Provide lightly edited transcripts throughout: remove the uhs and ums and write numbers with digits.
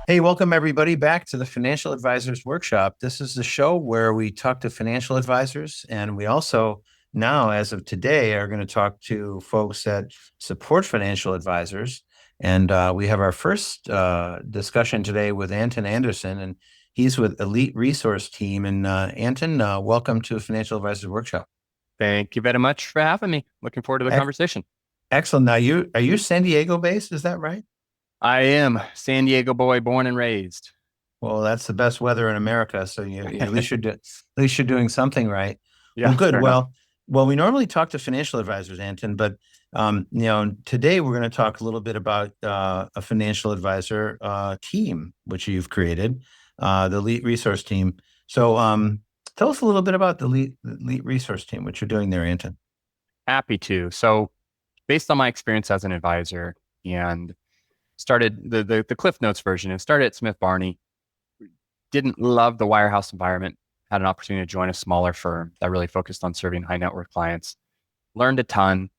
Hey, welcome everybody back to the Financial Advisors Workshop. This is the show where we talk to financial advisors, and we also now, as of today, are going to talk to folks that support financial advisors. And we have our first discussion today with Anton Anderson, and he's with Elite Resource Team. And Anton, welcome to Financial Advisors Workshop. Thank you very much for having me. Looking forward to the Ec- conversation. Excellent. Now, you are you San Diego based? Is that right? I am San Diego boy, born and raised. Well, that's the best weather in America, so at least at least you're doing something right. Yeah, Well, good. fair enough. Well, we normally talk to financial advisors, Anton, but today we're going to talk a little bit about a financial advisor team which you've created, the Elite Resource Team. So, tell us a little bit about the Elite Resource Team, what you're doing there, Anton. Happy to. So, based on my experience as an advisor and started the Cliff Notes version and started at Smith Barney, didn't love the wirehouse environment, had an opportunity to join a smaller firm that really focused on serving high net worth clients, learned a ton.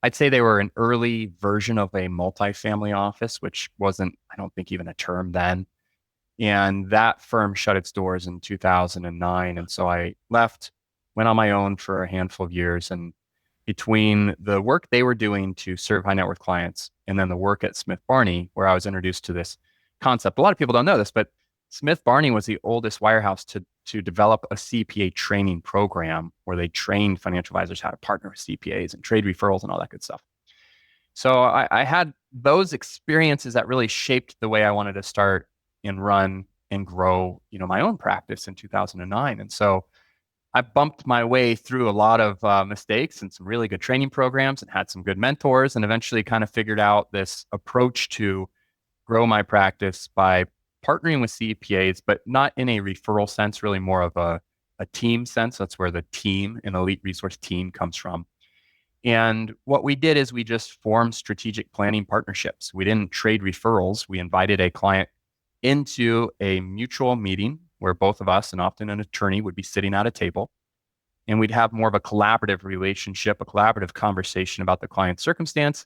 I'd say they were an early version of a multifamily office, which wasn't, I don't think, even a term then. And that firm shut its doors in 2009. And so I left, went on my own for a handful of years. And between the work they were doing to serve high net worth clients and then the work at Smith Barney, where I was introduced to this concept, a lot of people don't know this, but Smith Barney was the oldest wirehouse to develop a CPA training program where they trained financial advisors how to partner with CPAs and trade referrals and all that good stuff. So I had those experiences that really shaped the way I wanted to start and run and grow, my own practice in 2009. And so I bumped my way through a lot of mistakes and some really good training programs and had some good mentors and eventually kind of figured out this approach to grow my practice by partnering with CPAs, but not in a referral sense, really more of a team sense. That's where the team, an elite resource team, comes from. And what we did is we just formed strategic planning partnerships. We didn't trade referrals. We invited a client into a mutual meeting where both of us and often an attorney would be sitting at a table. And we'd have more of a collaborative relationship, a collaborative conversation about the client's circumstance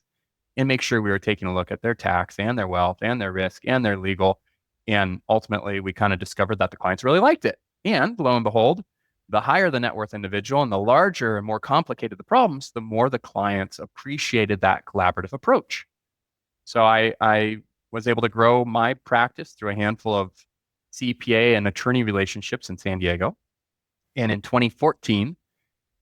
and make sure we were taking a look at their tax and their wealth and their risk and their legal. And ultimately, we kind of discovered that the clients really liked it. And lo and behold, the higher the net worth individual and the larger and more complicated the problems, the more the clients appreciated that collaborative approach. So I was able to grow my practice through a handful of CPA and attorney relationships in San Diego. And in 2014,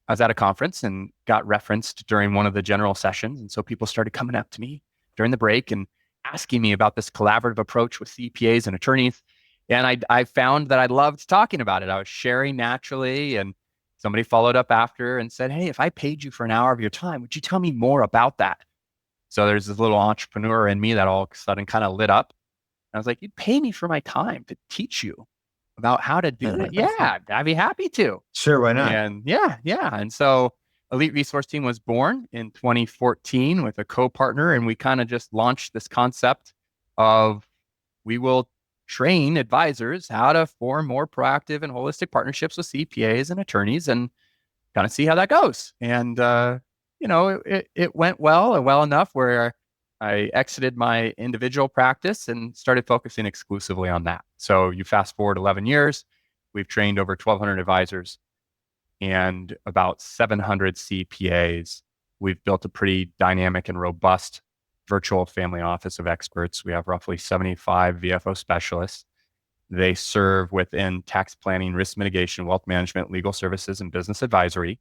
I was at a conference and got referenced during one of the general sessions. And so people started coming up to me during the break and asking me about this collaborative approach with CPAs and attorneys. And I found that I loved talking about it. I was sharing naturally. And somebody followed up after and said, "Hey, if I paid you for an hour of your time, would you tell me more about that?" So there's this little entrepreneur in me that all of a sudden kind of lit up. And I was like, "You'd pay me for my time to teach you about how to do it?" "Yeah, I'd be happy to." Sure, why not? And yeah. And so Elite Resource Team was born in 2014 with a co-partner, and we kind of just launched this concept of we will train advisors how to form more proactive and holistic partnerships with CPAs and attorneys and kind of see how that goes. And it went well enough where I exited my individual practice and started focusing exclusively on that. So you fast forward 11 years, we've trained over 1,200 advisors and about 700 CPAs. We've built a pretty dynamic and robust virtual family office of experts. We have roughly 75 VFO specialists. They serve within tax planning, risk mitigation, wealth management, legal services, and business advisory.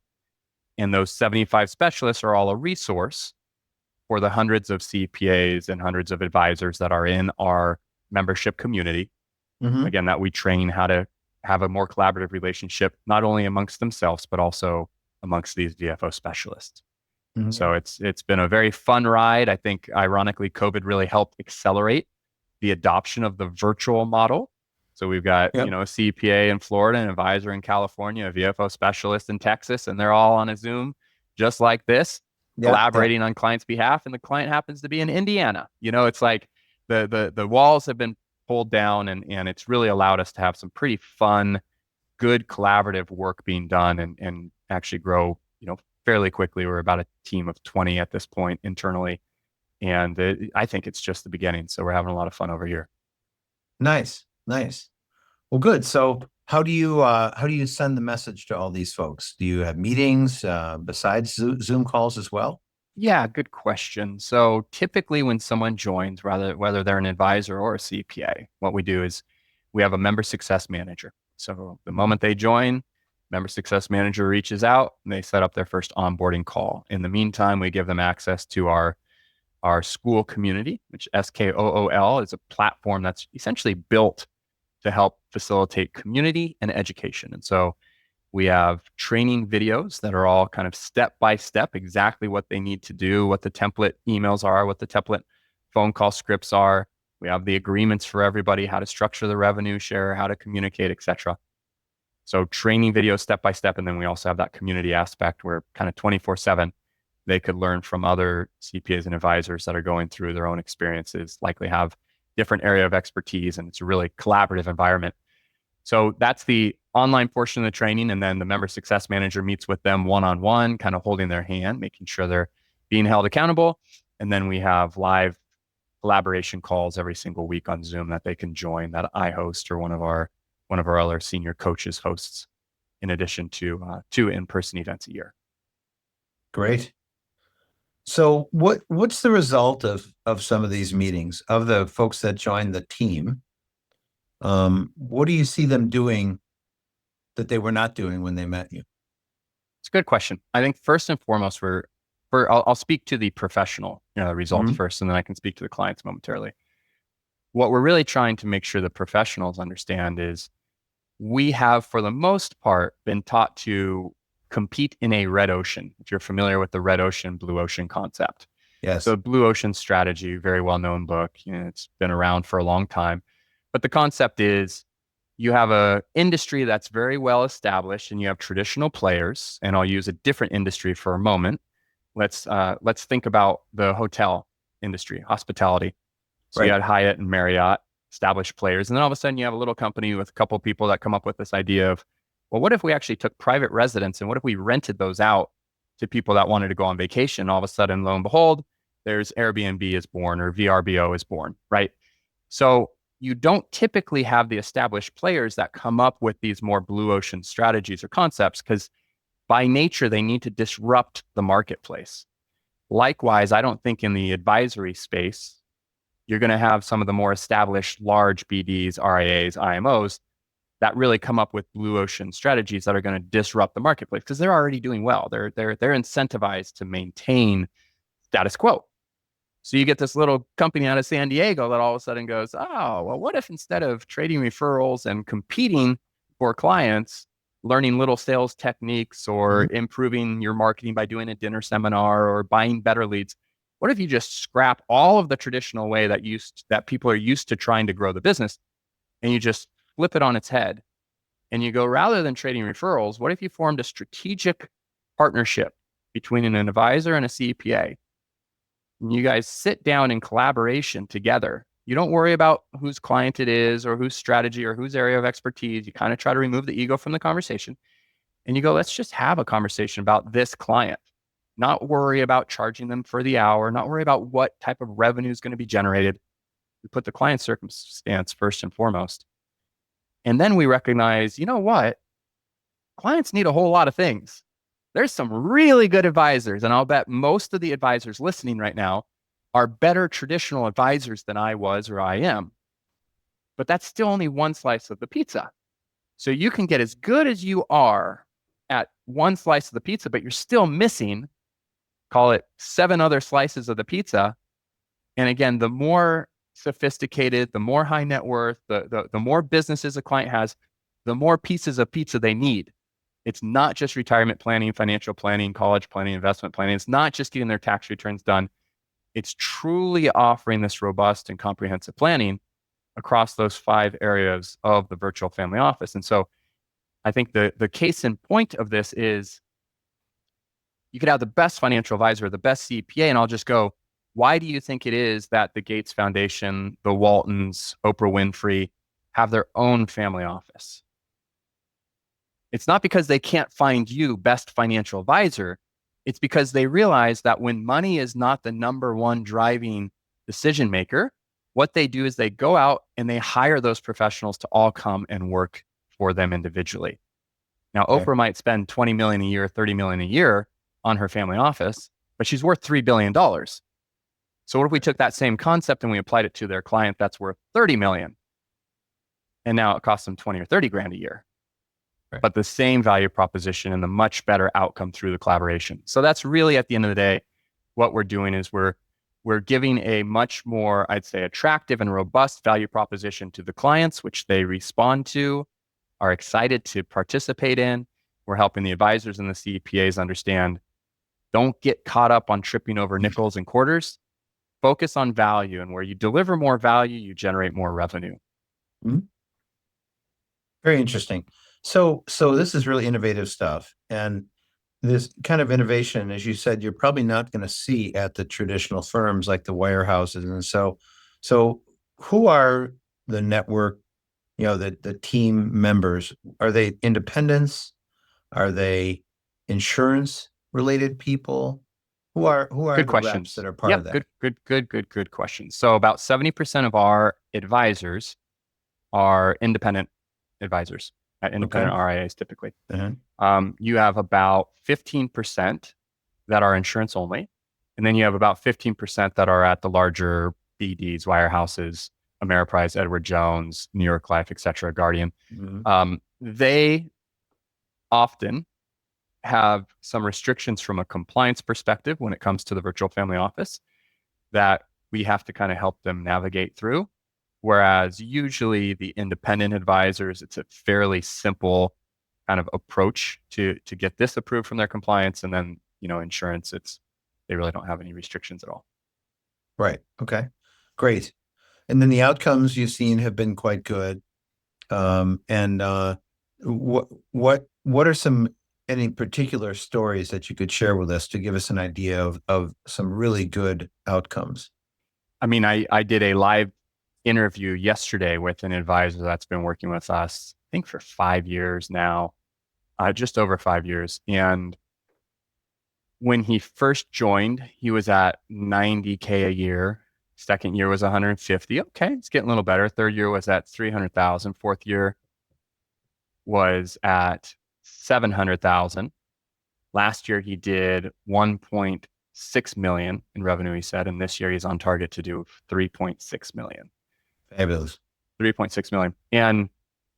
And those 75 specialists are all a resource for the hundreds of CPAs and hundreds of advisors that are in our membership community. Mm-hmm. Again, that we train how to have a more collaborative relationship, not only amongst themselves, but also amongst these VFO specialists. Mm-hmm. So it's been a very fun ride. I think ironically, COVID really helped accelerate the adoption of the virtual model. So we've got, Yep. a CPA in Florida, an advisor in California, a VFO specialist in Texas, and they're all on a Zoom just like this, Yeah. Yeah. collaborating on clients' behalf. And the client happens to be in Indiana. It's like the walls have been pulled down and it's really allowed us to have some pretty fun, good collaborative work being done and actually grow, fairly quickly. We're about a team of 20 at this point internally. And I think it's just the beginning. So we're having a lot of fun over here. Nice, nice. Well, good. So how do you send the message to all these folks? Do you have meetings besides Zoom calls as well? Yeah, good question. So typically when someone joins, whether they're an advisor or a CPA, what we do is we have a member success manager. So the Mhm. moment they join, member success manager reaches out and they set up their first onboarding call. In the meantime, we give them access to our school community, which SKOOL is a platform that's essentially built to help facilitate community and education. And so we have training videos that are all kind of step by step, exactly what they need to do, what the template emails are, what the template phone call scripts are. We have the agreements for everybody, how to structure the revenue share, how to communicate, etc. So training videos step by step. And then we also have that community aspect where kind of 24/7, they could learn from other CPAs and advisors that are going through their own experiences, likely have different area of expertise. And it's a really collaborative environment. So that's the online portion of the training. And then the member success manager meets with them one-on-one, kind of holding their hand, making sure they're being held accountable. And then we have live collaboration calls every single week on Zoom that they can join that I host or one of our other senior coaches hosts in addition to two in-person events a year. Great. So what's the result of some of these meetings of the folks that join the team? What do you see them doing that they were not doing when they met you? It's a good question. I think first and foremost, I'll speak to the professional results Mhm. first, and then I can speak to the clients momentarily. What we're really trying to make sure the professionals understand is we have, for the most part, been taught to compete in a red ocean. If you're familiar with the red ocean, blue ocean concept. Yes. So Blue Ocean Strategy, very well-known book. It's been around for a long time. But the concept is you have a industry that's very well established and you have traditional players. And I'll use a different industry for a moment. Let's think about the hotel industry, hospitality. So you Right. had Hyatt and Marriott, established players. And then all of a sudden you have a little company with a couple of people that come up with this idea of, well, what if we actually took private residents and what if we rented those out to people that wanted to go on vacation? All of a sudden, lo and behold, there's Airbnb is born or VRBO is born, right? So you don't typically have the established players that come up with these more blue ocean strategies or concepts because by nature, they need to disrupt the marketplace. Likewise, I don't think in the advisory space, you're going to have some of the more established large BDs, RIAs, IMOs that really come up with blue ocean strategies that are going to disrupt the marketplace because they're already doing well. They're incentivized to maintain status quo. So you get this little company out of San Diego that all of a sudden goes, oh, well, what if instead of trading referrals and competing for clients, learning little sales techniques or Mhm. improving your marketing by doing a dinner seminar or buying better leads? What if you just scrap all of the traditional way that people are used to trying to grow the business and you just flip it on its head and you go, rather than trading referrals, what if you formed a strategic partnership between an advisor and a CPA? And you guys sit down in collaboration together. You don't worry about whose client it is or whose strategy or whose area of expertise. You kind of try to remove the ego from the conversation and you go, let's just have a conversation about this client, not worry about charging them for the hour, not worry about what type of revenue is going to be generated. We put the client circumstance first and foremost. And then we recognize, you know what? Clients need a whole lot of things. There's some really good advisors, and I'll bet most of the advisors listening right now are better traditional advisors than I was or I am. But that's still only one slice of the pizza. So you can get as good as you are at one slice of the pizza, but you're still missing, call it seven other slices of the pizza. And again, the more sophisticated, the more high net worth, the more businesses a client has, the more pieces of pizza they need. It's not just retirement planning, financial planning, college planning, investment planning. It's not just getting their tax returns done. It's truly offering this robust and comprehensive planning across those five areas of the virtual family office. And so I think the case in point of this is you could have the best financial advisor, the best CPA, and I'll just go, why do you think it is that the Gates Foundation, the Waltons, Oprah Winfrey have their own family office? It's not because they can't find you best financial advisor. It's because they realize that when money is not the number one driving decision maker, what they do is they go out and they hire those professionals to all come and work for them individually. Now, Okay. Oprah might spend 20 million a year, 30 million a year on her family office, but she's worth $3 billion. So what if we took that same concept and we applied it to their client that's worth 30 million, and now it costs them 20 or 30 grand a year, Right. but the same value proposition and the much better outcome through the collaboration. So that's really, at the end of the day, what we're doing is we're giving a much more, I'd say, attractive and robust value proposition to the clients, which they respond to, are excited to participate in. We're helping the advisors and the CPAs understand, don't get caught up on tripping over nickels and quarters. Focus on value, and where you deliver more value, you generate more revenue. Mhm. Very interesting. So this is really innovative stuff. And this kind of innovation, as you said, you're probably not going to see at the traditional firms like the wirehouses. And so who are the network, the team members? Are they independents? Are they insurance related people? Who are Good the reps questions. that are part Yep, of that? good questions. So about 70% of our advisors are independent advisors at Okay. independent RIAs typically. Uh-huh. You have about 15% that are insurance only. And then you have about 15% that are at the larger BDs, wirehouses, Ameriprise, Edward Jones, New York Life, et cetera, Guardian. Mhm. They often have some restrictions from a compliance perspective when it comes to the virtual family office that we have to kind of help them navigate through. Whereas usually the independent advisors, it's a fairly simple kind of approach to get this approved from their compliance. And then, insurance, they really don't have any restrictions at all. Right. Okay. Great. And then the outcomes you've seen have been quite good. And what are any particular stories that you could share with us to give us an idea of some really good outcomes? I mean, I did a live interview yesterday with an advisor that's been working with us, I think for 5 years now, just over 5 years. And when he first joined, he was at 90K a year. Second year was 150. Okay, it's getting a little better. Third year was at 300,000. Fourth year was at 700,000. Last year he did 1.6 million in revenue, he said, and this year he's on target to do 3.6 million. Fabulous. 3.6 million. And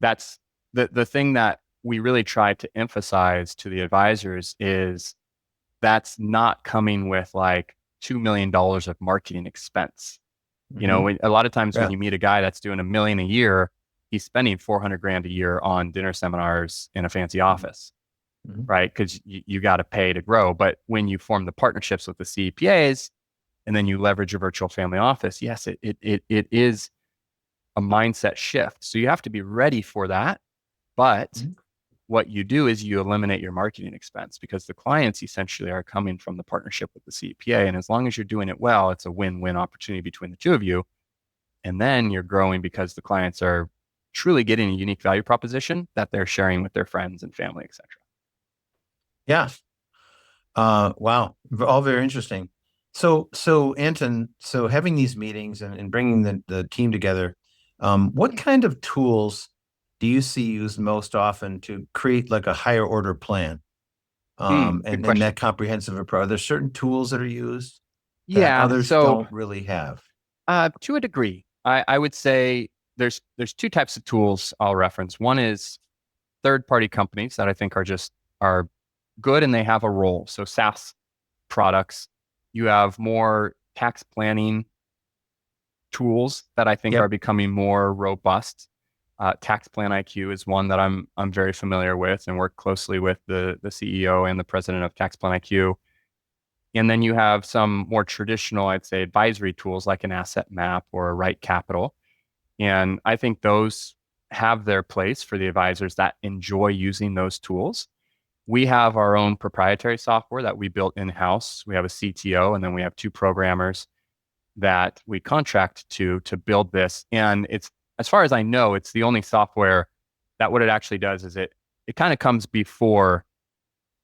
that's the thing that we really try to emphasize to the advisors is that's not coming with like $2 million of marketing expense. Mhm. A lot of times when Yeah. you meet a guy that's doing $1 million a year, he's spending 400 grand a year on dinner seminars in a fancy office, Mhm. right? Because you got to pay to grow. But when you form the partnerships with the CPAs and then you leverage your virtual family office, yes, it is a mindset shift. So you have to be ready for that. But Mhm. what you do is you eliminate your marketing expense because the clients essentially are coming from the partnership with the CPA. And as long as you're doing it well, it's a win-win opportunity between the two of you. And then you're growing because the clients are truly getting a unique value proposition that they're sharing with their friends and family, et cetera. Yeah. Wow. All very interesting. So Anton, so having these meetings and bringing the team together, what kind of tools do you see used most often to create like a higher order plan? Good And that question. comprehensive approach. Are there certain tools that are used that Yeah. others So don't really have? to a degree, I would say there's two types of tools I'll reference. One is third-party companies that I think are good and they have a role. So SaaS products, you have more tax planning tools that I think are Yep. becoming more robust. Tax Plan IQ is one that I'm very familiar with and work closely with the CEO and the president of Tax Plan IQ. And then you have some more traditional, I'd say, advisory tools like an asset map or a right capital. And I think those have their place for the advisors that enjoy using those tools. We have our own proprietary software that we built in-house. We have a CTO and then we have two programmers that we contract to build this. And it's, as far as I know, it's the only software that what it actually does is it kind of comes before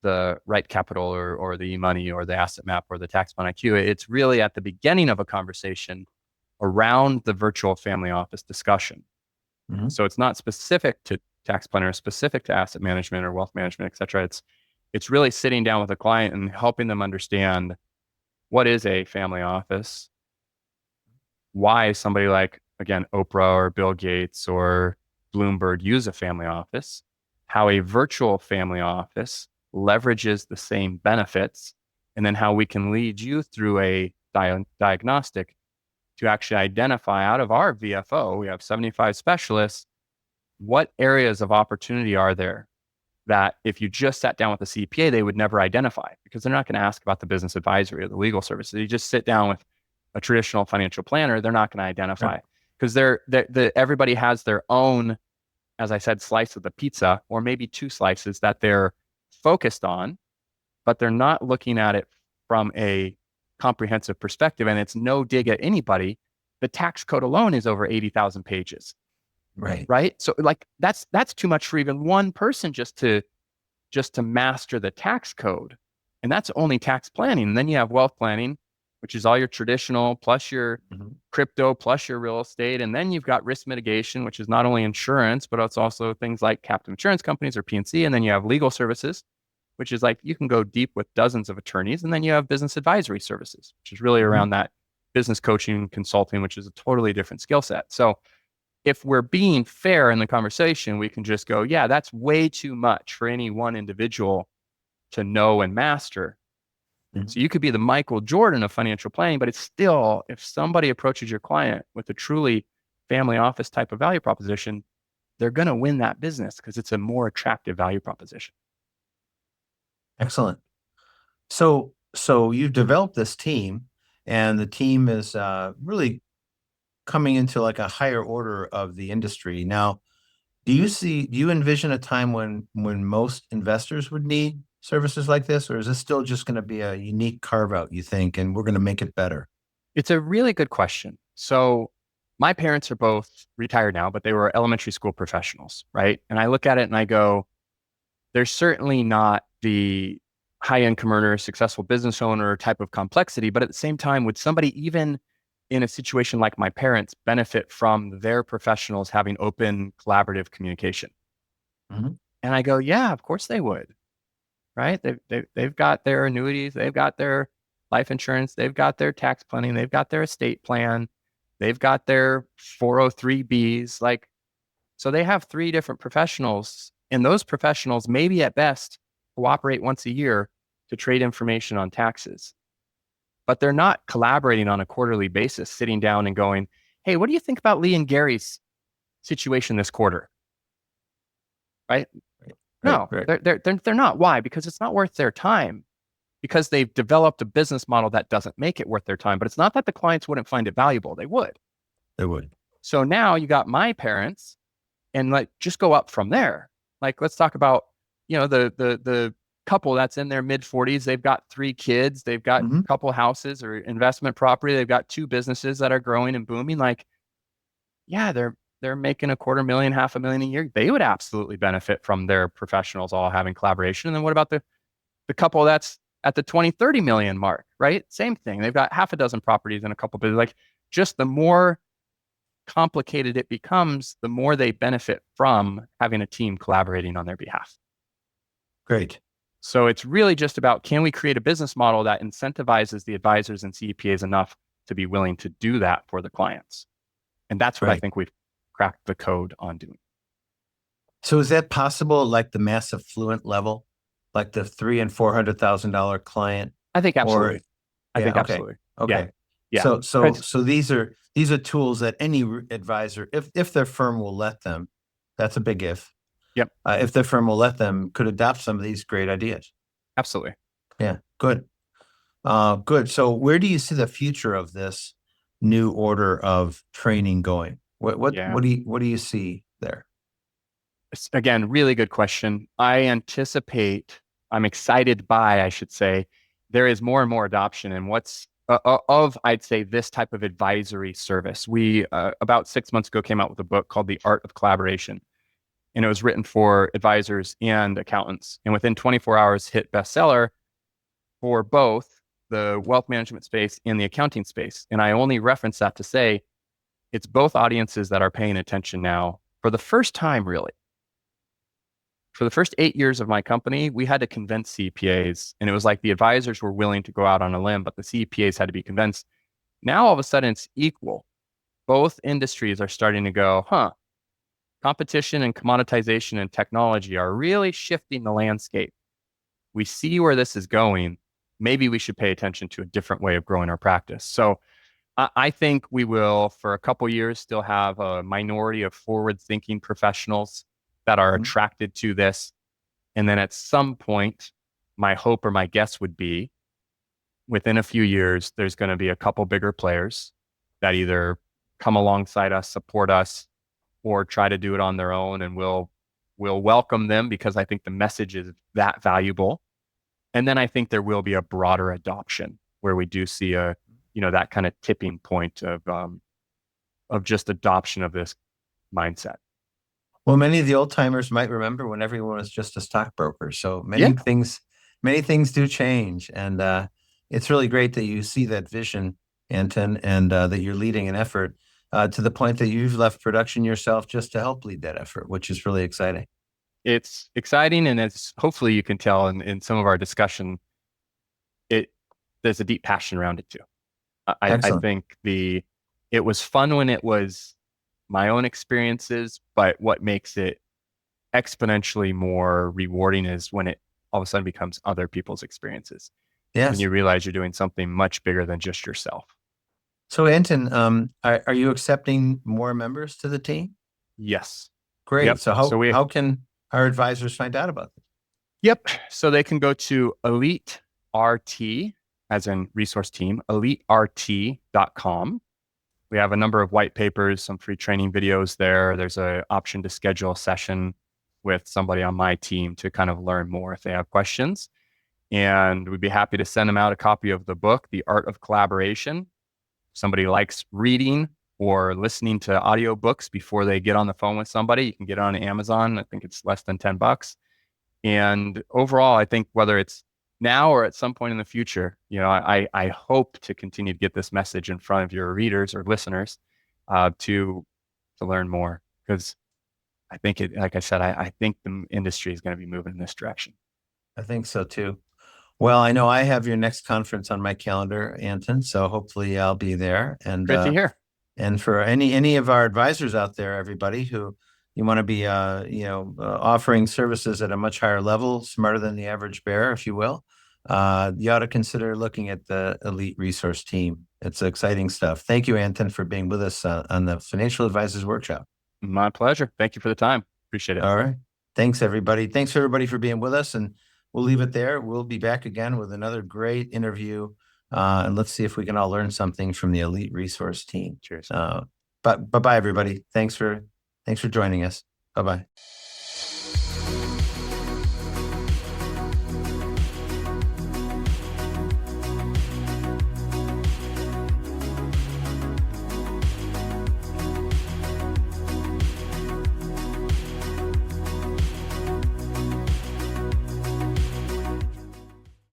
the right capital or the money or the asset map or the tax plan IQ. It's really at the beginning of a conversation around the virtual family office discussion. Mhm. So it's not specific to tax planner, specific to asset management or wealth management, et cetera. It's really sitting down with a client and helping them understand what is a family office, why somebody like, again, Oprah or Bill Gates or Bloomberg use a family office, how a virtual family office leverages the same benefits, and then how we can lead you through a diagnostic to actually identify out of our VFO, we have 75 specialists, what areas of opportunity are there that if you just sat down with a CPA, they would never identify because they're not going to ask about the business advisory or the legal services. You just sit down with a traditional financial planner, they're not going to Right. identify because everybody has their own, as I said, slice of the pizza, or maybe two slices that they're focused on, but they're not looking at it from a comprehensive perspective. And it's no dig at anybody. The tax code alone is over 80,000 pages, Right. right? So like that's too much for even one person just to master the tax code. And that's only tax planning. And then you have wealth planning, which is all your traditional plus your Mhm. crypto plus your real estate. And then you've got risk mitigation, which is not only insurance, but it's also things like captive insurance companies or PNC. And then you have legal services, which is like you can go deep with dozens of attorneys. And then you have business advisory services, which is really Mhm. around that business coaching, consulting, which is a totally different skill set. So if we're being fair in the conversation, we can just go, yeah, that's way too much for any one individual to know and master. Mhm. So you could be the Michael Jordan of financial planning, but it's still, if somebody approaches your client with a truly family office type of value proposition, they're going to win that business because it's a more attractive value proposition. Excellent. So you've developed this team, and the team is really coming into like a higher order of the industry. Now, do you envision a time when most investors would need services like this, or is this still just going to be a unique carve out, you think, and we're going to make it better? It's a really good question. So my parents are both retired now, but they were elementary school professionals, right? And I look at it and I go, there's certainly not the high income earner, successful business owner type of complexity. But at the same time, would somebody even in a situation like my parents benefit from their professionals having open, collaborative communication? Mhm. And I go, yeah, of course they would, right? They've got their annuities, they've got their life insurance, they've got their tax planning, they've got their estate plan, they've got their 403Bs. Like, so they have three different professionals, and those professionals maybe at best cooperate once a year to trade information on taxes. But they're not collaborating on a quarterly basis, sitting down and going, hey, what do you think about Lee and Gary's situation this quarter? Right? Right. Right. No, Right. they're not. Why? Because it's not worth their time. Because they've developed a business model that doesn't make it worth their time. But it's not that the clients wouldn't find it valuable. They would. They would. So now you got my parents and like just go up from there. Like let's talk about, the couple that's in their mid 40s. They've got three kids, they've got Hmm. a couple houses or investment property, they've got two businesses that are growing and booming. Like, yeah, they're making a quarter million, half a million a year. They would absolutely benefit from their professionals all having collaboration. And then what about the couple that's at the 20, 30 million mark, right? Same thing. They've got half a dozen properties and a couple businesses. Like just the more complicated it becomes, the more they benefit from having a team collaborating on their behalf. Great. So it's really just about, can we create a business model that incentivizes the advisors and CPAs enough to be willing to do that for the clients? And that's what I Right. think we've cracked the code on doing. So is that possible, like the mass affluent level, like the $300,000 and $400,000 client? I think Or absolutely. I yeah, think okay, absolutely. Yeah. okay. Yeah. So these are tools that any advisor, if their firm will let them, that's a big if. Yep. If their firm will let them, could adopt some of these great ideas. Absolutely. Yeah, good. Good. So where do you see the future of this new order of training going? Yeah. What do you see there? Again, really good question. I'm excited by, I should say, there is more and more adoption and I'd say, this type of advisory service. We, about 6 months ago, came out with a book called The Art of Collaboration, and it was written for advisors and accountants. And within 24 hours, hit bestseller for both. the wealth management space and the accounting space. And I only reference that to say it's both audiences that are paying attention now for the first time, really. For the first 8 years of my company, we had to convince CPAs, and it was like the advisors were willing to go out on a limb, but the CPAs had to be convinced. Now, all of a sudden, it's equal. Both industries are starting to go, competition and commoditization and technology are really shifting the landscape. We see where this is going. Maybe we should pay attention to a different way of growing our practice. So I think we will, for a couple years, still have a minority of forward-thinking professionals that are attracted to this. And then at some point, my hope or my guess would be within a few years, there's going to be a couple bigger players that either come alongside us, support us, or try to do it on their own. And we'll welcome them because I think the message is that valuable. And then I think there will be a broader adoption where we do see that kind of tipping point of just adoption of this mindset. Well, many of the old timers might remember when everyone was just a stockbroker. So Yeah, many things do change. And it's really great that you see that vision, Anton, and that you're leading an effort to the point that you've left production yourself just to help lead that effort, which is really exciting. it's exciting, and it's hopefully you can tell in some of our discussion, there's a deep passion around it too. I Excellent. think it was fun when it was my own experiences, but what makes it exponentially more rewarding is when it all of a sudden becomes other people's experiences. When Yes. you realize you're doing something much bigger than just yourself. So, Anton, are you accepting more members to the team? Yes. Great. Yep. So So how can our advisors find out about this? yep. So they can go to Elite RT, as in resource team, elitert.com. We have a number of white papers, some free training videos there. There's an option to schedule a session with somebody on my team to kind of learn more if they have questions. And we'd be happy to send them out a copy of the book, The Art of Collaboration. Somebody likes reading or listening to audiobooks before they get on the phone with somebody, you can get it on Amazon. I think it's less than $10. And overall, I think whether it's now or at some point in the future, I hope to continue to get this message in front of your readers or listeners to learn more, because I think like I said, I think the industry is going to be moving in this direction. I think so too. Well, I know I have your next conference on my calendar, Anton, so hopefully I'll be there. Great to hear. And for any of our advisors out there, everybody who you want to be offering services at a much higher level, smarter than the average bear, if you will, you ought to consider looking at the Elite Resource Team. It's exciting stuff. Thank you, Anton, for being with us on the Financial Advisors Workshop. My pleasure. Thank you for the time. Appreciate it. All right. Thanks, everybody. Thanks, everybody, for being with us. And we'll leave it there. We'll be back again with another great interview. And let's see if we can all learn something from the Elite Resource Team. Cheers. But bye-bye, everybody. Thanks for joining us. Bye-bye.